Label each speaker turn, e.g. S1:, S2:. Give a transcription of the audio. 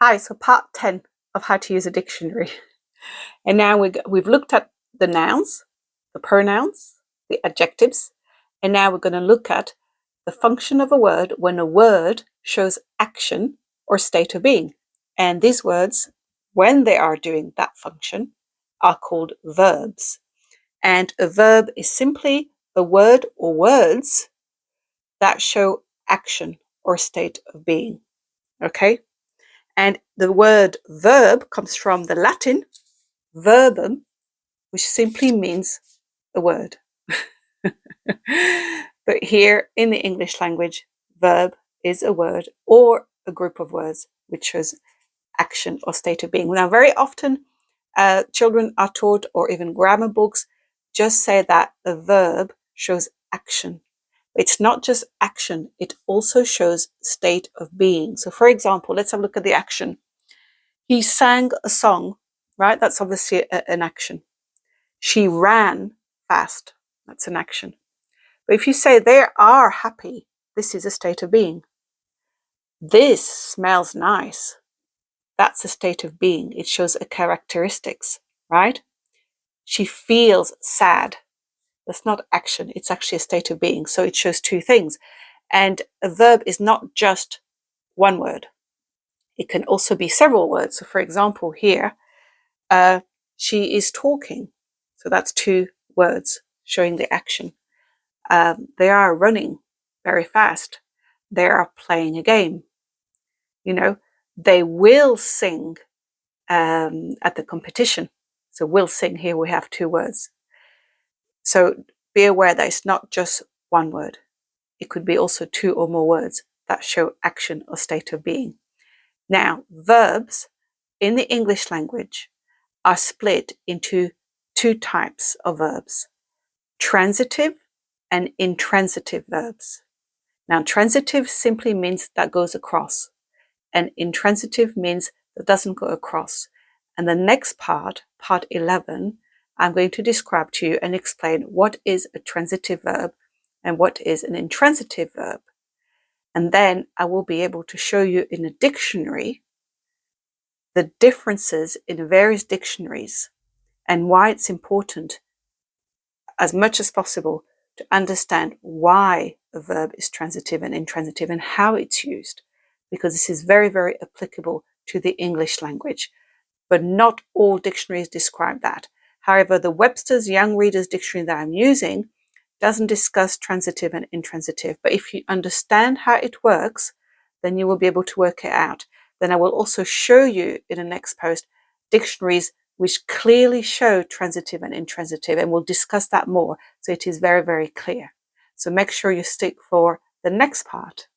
S1: Hi, so part 10 of how to use a dictionary. And now we've looked at the nouns, the pronouns, the adjectives, and now we're going to look at the function of a word when a word shows action or state of being. And these words, when they are doing that function, are called verbs. And a verb is simply a word or words that show action or state of being. Okay? And the word verb comes from the Latin verbum, which simply means a word. But here in the English language, verb is a word or a group of words which shows action or state of being. Now, very often children are taught, or even grammar books just say that a verb shows action. It's not just action, it also shows state of being. So for example, let's have a look at the action. He sang a song, right? That's obviously an action. She ran fast. That's an action. But if you say they are happy, this is a state of being. This smells nice. That's a state of being. It shows a characteristics, right? She feels sad. That's not action. It's actually a state of being. So it shows two things. And a verb is not just one word. It can also be several words. So for example, here, she is talking. So that's two words showing the action. They are running very fast. They are playing a game. You know, they will sing at the competition. So will sing, here we have two words. So be aware that it's not just one word. It could be also two or more words that show action or state of being. Now, verbs in the English language are split into two types of verbs: transitive and intransitive verbs. Now, transitive simply means that goes across, and intransitive means that doesn't go across. And the next part, part 11, I'm going to describe to you and explain what is a transitive verb and what is an intransitive verb. And then I will be able to show you in a dictionary the differences in various dictionaries and why it's important as much as possible to understand why a verb is transitive and intransitive and how it's used, because this is very, very applicable to the English language. But not all dictionaries describe that. However, the Webster's Young Readers Dictionary that I'm using doesn't discuss transitive and intransitive. But if you understand how it works, then you will be able to work it out. Then I will also show you in the next post dictionaries which clearly show transitive and intransitive, and we'll discuss that more so it is very, very clear. So make sure you stick for the next part.